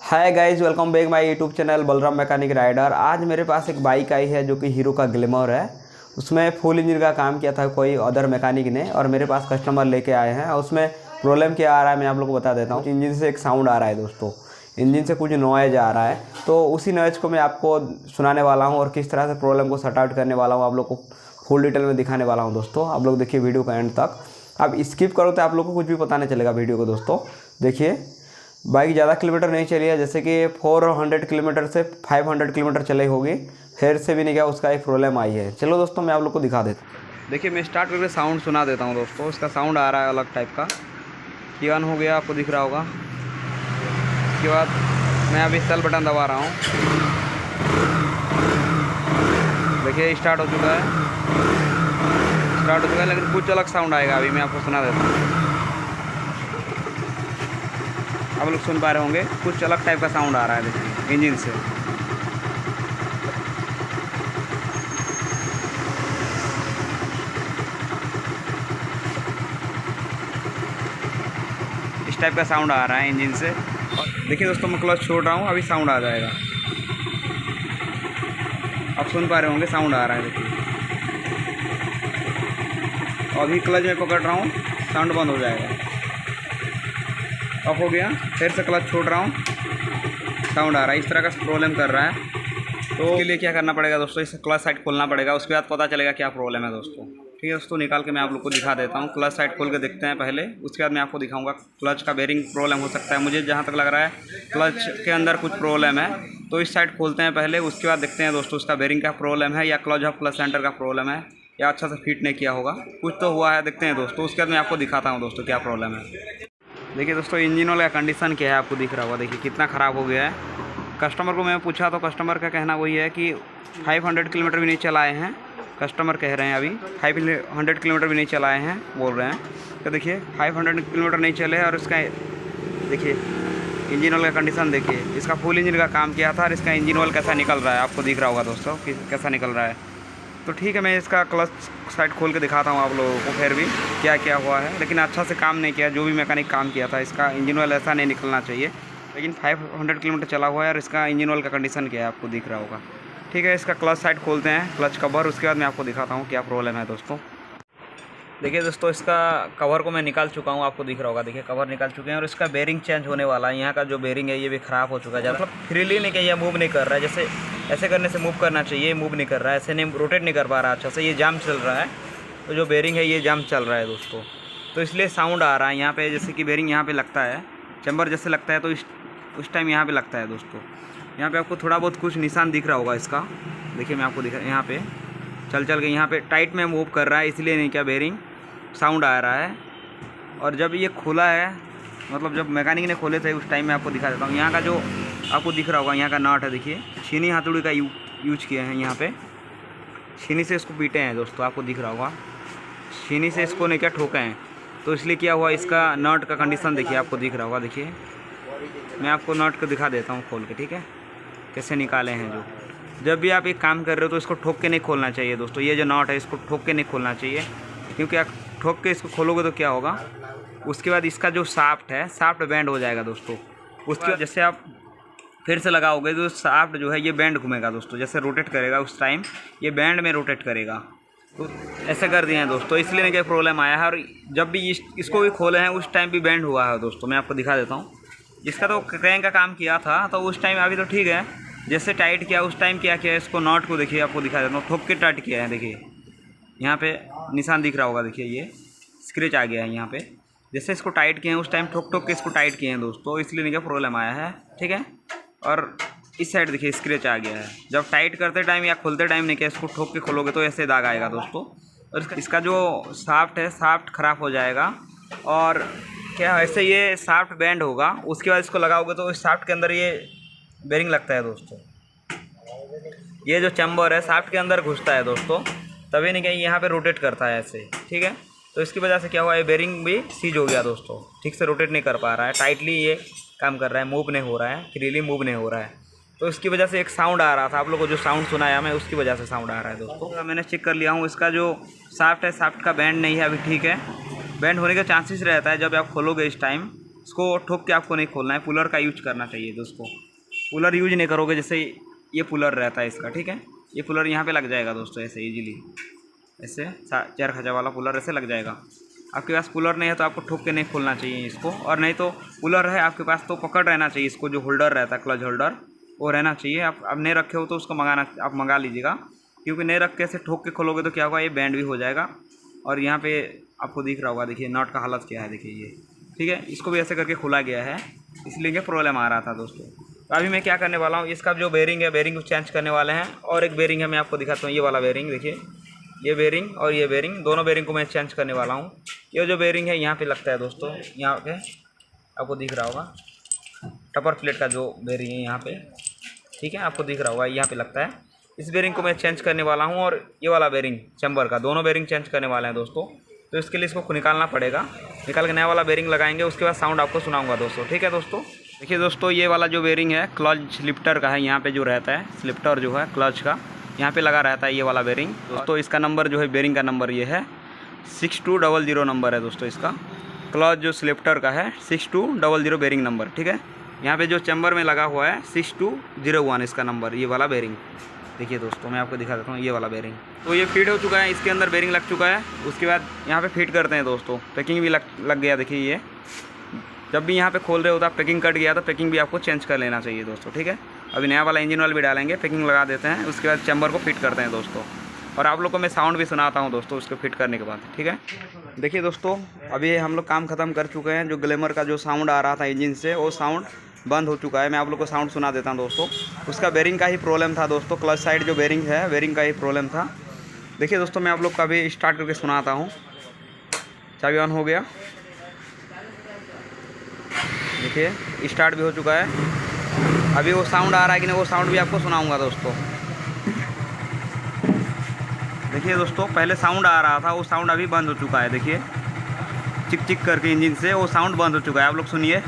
Hi guys, welcome back my YouTube channel Balram mechanic rider. आज मेरे पास एक बाइक आई है जो कि हीरो का ग्लैमर है। उसमें फुल इंजन का काम किया था कोई अदर मैकेनिक ने और मेरे पास कस्टमर लेके आए हैं। और उसमें प्रॉब्लम क्या आ रहा है मैं आप लोग को बता देता हूँ। इंजन से एक साउंड आ रहा है दोस्तों, इंजन से कुछ नॉइज आ रहा है, तो उसी नॉइज को मैं आपको सुनाने वाला हूँ और किस तरह से प्रॉब्लम को सॉर्ट आउट करने वाला हूँ, आप लोग को फुल डिटेल में दिखाने वाला हूँ दोस्तों। आप लोग देखिए वीडियो का एंड तक। आप स्किप करो तो आप लोग को कुछ भी पता नहीं चलेगा वीडियो को दोस्तों। देखिए बाइक ज़्यादा किलोमीटर नहीं चली है, जैसे कि 400 किलोमीटर से 500 किलोमीटर चली होगी, फिर से भी नहीं गया, उसका एक प्रॉब्लम आई है। चलो दोस्तों मैं आप लोग को दिखा देता हूँ। देखिए मैं स्टार्ट करके साउंड सुना देता हूँ दोस्तों। इसका साउंड आ रहा है अलग टाइप का, ये ऑन हो गया, आपको दिख रहा होगा। उसके बाद मैं अभी सेल बटन दबा रहा हूँ, देखिए स्टार्ट हो चुका है, लेकिन कुछ अलग साउंड आएगा, अभी मैं आपको सुना देता हूँ। आप लोग सुन पा रहे होंगे, कुछ अलग टाइप का साउंड आ रहा है देखिए इंजन से। इस टाइप का साउंड आ रहा है इंजन से। और देखिए दोस्तों मैं क्लच छोड़ रहा हूँ, अभी साउंड आ जाएगा। आप सुन पा रहे होंगे साउंड आ रहा है देखिए। अभी क्लच में पकड़ रहा हूँ, साउंड बंद हो जाएगा। ऑफ हो गया, फिर से क्लच छोड़ रहा हूँ, साउंड आ रहा है। इस तरह का प्रॉब्लम कर रहा है, तो उसके लिए क्या करना पड़ेगा दोस्तों, इसे क्लच साइड खोलना पड़ेगा, उसके बाद पता चलेगा क्या प्रॉब्लम है दोस्तों। ठीक है दोस्तों, निकाल के मैं आप लोग को दिखा देता हूँ। क्लच साइड खोल के देखते हैं पहले, उसके बाद मैं आपको दिखाऊंगा। क्लच का बेरिंग प्रॉब्लम हो सकता है, मुझे जहाँ तक लग रहा है क्लच के अंदर कुछ प्रॉब्लम है, तो इस साइड खोलते हैं पहले, उसके बाद देखते हैं दोस्तों उसका बेरिंग का प्रॉब्लम है या क्लच ऑफ क्लच सेंटर का प्रॉब्लम है या अच्छा से फिट नहीं किया होगा, कुछ तो हुआ है। देखते हैं दोस्तों, उसके बाद मैं आपको दिखाता हूँ दोस्तों क्या प्रॉब्लम है। देखिए दोस्तों इंजन वाला कंडीशन क्या है, आपको दिख रहा होगा, देखिए कितना ख़राब हो गया है। कस्टमर को मैं पूछा तो कस्टमर का कहना वही है कि 500 किलोमीटर भी नहीं चलाए हैं। कस्टमर कह रहे हैं अभी 500 किलोमीटर भी नहीं चलाए हैं, बोल रहे हैं। तो देखिए 500 किलोमीटर नहीं चले और इसका देखिए इंजन ऑयल का कंडीशन देखिए। इसका फुल इंजन का काम किया था और इसका इंजन ऑयल कैसा निकल रहा है, आपको दिख रहा होगा दोस्तों कि कैसा निकल रहा है। तो ठीक है, मैं इसका क्लच साइड खोल के दिखाता हूँ आप लोगों को फिर भी क्या क्या हुआ है। लेकिन अच्छा से काम नहीं किया, जो भी मैकेनिक काम किया था। इसका इंजन ऑयल ऐसा नहीं निकलना चाहिए, लेकिन 500 किलोमीटर चला हुआ है और इसका इंजन ऑयल का कंडीशन क्या है आपको दिख रहा होगा। ठीक है, इसका क्लच साइड खोलते हैं, क्लच कवर, उसके बाद मैं आपको दिखाता हूँ क्या प्रॉब्लम है दोस्तों। देखिए दोस्तों इसका कवर को मैं निकाल चुका हूँ, आपको दिख रहा होगा, देखिए कवर निकाल चुके हैं। और इसका बेरिंग चेंज होने वाला है, यहाँ का जो बेरिंग है ये भी ख़राब हो चुका है, मतलब फ्रीली नहीं किया, मूव नहीं कर रहा है। जैसे ऐसे करने से मूव करना चाहिए, मूव नहीं कर रहा है, ऐसे नहीं रोटेट नहीं कर पा रहा अच्छा से, ये जाम चल रहा है। तो जो बेरिंग है ये जाम चल रहा है दोस्तों, तो इसलिए साउंड आ रहा है यहाँ पे। जैसे कि बेरिंग यहाँ पे लगता है, चैम्बर जैसे लगता है, तो उस टाइम यहाँ पे लगता है दोस्तों। यहाँ पे आपको थोड़ा बहुत कुछ निशान दिख रहा होगा इसका, देखिए मैं आपको दिखा, यहाँ पे चल के यहाँ पे टाइट में मूव कर रहा है, इसलिए नहीं क्या बेरिंग साउंड आ रहा है। और जब ये खुला है, मतलब जब मैकेनिक ने खोले थे उस टाइम में आपको दिखा देता हूँ। यहाँ का जो आपको दिख रहा होगा, यहाँ का नट है, देखिए छीनी हथौड़ी का यूज किए हैं। यहाँ पे छीनी से इसको पीटे हैं दोस्तों, आपको दिख रहा होगा, छीनी से इसको नहीं क्या ठोके हैं, तो इसलिए क्या हुआ, इसका नट का कंडीशन देखिए, आपको दिख रहा होगा। देखिए मैं आपको नट को दिखा देता हूँ खोल के, ठीक है, कैसे निकाले हैं। जो जब भी आप एक काम कर रहे हो तो इसको ठोक के नहीं खोलना चाहिए दोस्तों। ये जो नट है इसको ठोक के नहीं खोलना चाहिए, क्योंकि आप ठोक के इसको खोलोगे तो क्या होगा, उसके बाद इसका जो शाफ्ट है, शाफ्ट बैंड हो जाएगा दोस्तों। उसके बाद जैसे आप फिर से लगाओगे तो शाफ्ट जो है ये बैंड घूमेगा दोस्तों, जैसे रोटेट करेगा उस टाइम ये बैंड में रोटेट करेगा। तो ऐसे कर दिए हैं दोस्तों, इसलिए नहीं क्या प्रॉब्लम आया है। और जब भी इसको भी खोले हैं उस टाइम भी बैंड हुआ है दोस्तों। मैं आपको दिखा देता हूँ, इसका तो क्रैंक का काम किया था तो उस टाइम, अभी तो ठीक है। जैसे टाइट किया उस टाइम क्या किया, इसको नॉट को देखिए, आपको दिखा देता हूँ, ठोक के टाइट किया है। देखिए यहाँ पे निशान दिख रहा होगा, देखिए ये स्क्रैच आ गया है यहाँ पे। जैसे इसको टाइट किए हैं उस टाइम ठोक के इसको टाइट किए हैं दोस्तों, इसलिए नहीं क्या प्रॉब्लम आया है, ठीक है। और इस साइड देखिए स्क्रैच आ गया है, जब टाइट करते टाइम या खोलते टाइम नहीं क्या, इसको ठोक के खोलोगे तो ऐसे दाग आएगा दोस्तों। और इसका जो शाफ्ट है, शाफ्ट ख़राब हो जाएगा। और क्या ऐसे ये शाफ्ट बैंड होगा, उसके बाद इसको लगाओगे तो इस शाफ्ट के अंदर ये बेरिंग लगता है दोस्तों। ये जो चैम्बर है शाफ्ट के अंदर घुसता है दोस्तों, तभी नहीं क्या यहाँ पे रोटेट करता है ऐसे, ठीक है। तो इसकी वजह से क्या हुआ, ये बेरिंग भी सीज हो गया दोस्तों, ठीक से रोटेट नहीं कर पा रहा है, टाइटली ये काम कर रहा है, मूव नहीं हो रहा है, फ्रीली मूव नहीं हो रहा है। तो इसकी वजह से एक साउंड आ रहा था, आप लोगों को जो साउंड सुनाया मैं, उसकी वजह से साउंड आ रहा है दोस्तों। मैंने चेक कर लिया हूँ, इसका जो शाफ्ट है, शाफ्ट का बैंड नहीं है अभी, ठीक है। बैंड होने का चांसेस रहता है जब आप खोलोगे इस टाइम, इसको ठोक के आपको नहीं खोलना है, पुलर का यूज करना चाहिए दोस्तों। पुलर यूज नहीं करोगे, जैसे ये पुलर रहता है इसका, ठीक है, ये पुलर यहाँ पे लग जाएगा दोस्तों, ऐसे इजीली, ऐसे 4 खचा वाला पुलर ऐसे लग जाएगा। आपके पास पुलर नहीं है तो आपको ठोक के नहीं खोलना चाहिए इसको, और नहीं तो पुलर है आपके पास तो पकड़ रहना चाहिए इसको, जो होल्डर रहता है क्लच होल्डर वो रहना चाहिए। आप नहीं रखे हो तो उसको आप मंगा लीजिएगा, क्योंकि नहीं रख के ऐसे ठोक के खोलोगे तो क्या होगा, ये बैंड भी हो जाएगा। और यहाँ पे आपको दिख रहा होगा, देखिए नट का हालत क्या है, देखिए ये, ठीक है, इसको भी ऐसे करके खोला गया है, इसलिए क्या प्रॉब्लम आ रहा था दोस्तों। तो अभी मैं क्या करने वाला हूँ, इसका जो बेरिंग है, बेरिंग को चेंज करने वाले हैं। और एक बेरिंग है, मैं आपको दिखाता हूँ, ये वाला बेरिंग देखिए, ये बेरिंग और ये बेरिंग, दोनों बेरिंग को मैं चेंज करने वाला हूँ। ये जो बेरिंग है यहाँ पे लगता है दोस्तों, यहाँ पे आपको दिख रहा होगा, टपर प्लेट का जो बेरिंग है यहाँ पे, ठीक है, आपको दिख रहा होगा यहाँ पे लगता है। इस बेरिंग को मैं चेंज करने वाला हूँ, और ये वाला बेरिंग चैम्बर का, दोनों बेरिंग चेंज करने वाले हैं दोस्तों। तो इसके लिए इसको निकालना पड़ेगा, निकाल के नया वाला बेरिंग लगाएंगे, उसके बाद साउंड आपको सुनाऊंगा दोस्तों, ठीक है दोस्तों। देखिए दोस्तों, ये वाला जो बेरिंग है क्लच लिफ्टर का है, यहाँ पे जो रहता है स्लिफ्टर जो है क्लच का, यहाँ पे लगा रहता है ये वाला बेरिंग दोस्तों। इसका नंबर जो है, बेरिंग का नंबर ये है 6200 नंबर है दोस्तों इसका, क्लच जो स्लिफ्टर का है 6200 बेरिंग नंबर, ठीक है। यहाँ पे जो चैम्बर में लगा हुआ है 6201 इसका नंबर, ये वाला बेरिंग। देखिए दोस्तों, मैं आपको दिखा देता हूँ ये वाला बेरिंग। तो ये फिट हो चुका है, इसके अंदर बेरिंग लग चुका है। उसके बाद यहाँ पे फिट करते हैं दोस्तों, पैकिंग भी लग गया। देखिए ये जब भी यहाँ पे खोल रहे होता है, पैकिंग कट गया तो पैकिंग भी आपको चेंज कर लेना चाहिए दोस्तों, ठीक है। अभी नया वाला इंजन ऑयल भी डालेंगे, पैकिंग लगा देते हैं, उसके बाद चैम्बर को फिट करते हैं दोस्तों। और आप लोग को मैं साउंड भी सुनाता हूँ दोस्तों उसको फिट करने के बाद, ठीक है। देखिए दोस्तों, अभी हम लोग काम ख़त्म कर चुके हैं। जो ग्लैमर का जो साउंड आ रहा था इंजन से, वो साउंड बंद हो चुका है। मैं आप लोग को साउंड सुना देता हूँ दोस्तों। उसका बेरिंग का ही प्रॉब्लम था दोस्तों, क्लच साइड जो बेरिंग है, बेरिंग का ही प्रॉब्लम था। देखिए दोस्तों, मैं आप लोग का अभी स्टार्ट करके सुनाता हूँ। चाबी ऑन हो गया, देखिए स्टार्ट भी हो चुका है। अभी वो साउंड आ रहा है कि नहीं, वो साउंड भी आपको सुनाऊँगा दोस्तों। देखिए दोस्तों, पहले साउंड आ रहा था, वो साउंड अभी बंद हो चुका है। देखिए चिक चिक करके इंजन से वो साउंड बंद हो चुका है। आप लोग सुनिए,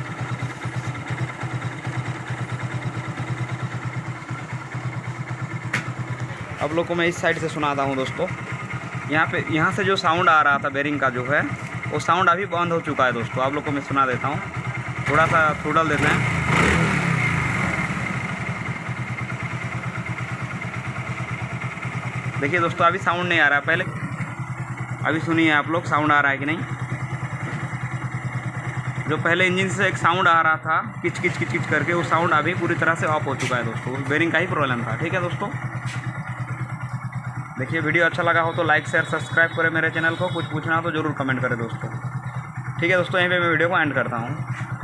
आप लोग को मैं इस साइड से सुनाता हूँ दोस्तों। यहाँ से जो साउंड आ रहा था बेरिंग का जो है, वो साउंड अभी बंद हो चुका है दोस्तों। आप लोग को मैं सुना देता हूँ, थोड़ा सा थ्रोटल देते हैं। देखिए दोस्तों, अभी साउंड नहीं आ रहा है। पहले अभी सुनिए आप लोग, साउंड आ रहा है कि नहीं। जो पहले इंजन से एक साउंड आ रहा था किच किच किच किच करके, वो साउंड अभी पूरी तरह से ऑफ हो चुका है दोस्तों। उस बेरिंग का ही प्रॉब्लम था, ठीक है दोस्तों। देखिए, वीडियो अच्छा लगा हो तो लाइक शेयर सब्सक्राइब करें मेरे चैनल को। कुछ पूछना हो तो ज़रूर कमेंट करें दोस्तों, ठीक है दोस्तों। यहीं पे मैं वीडियो को एंड करता हूँ।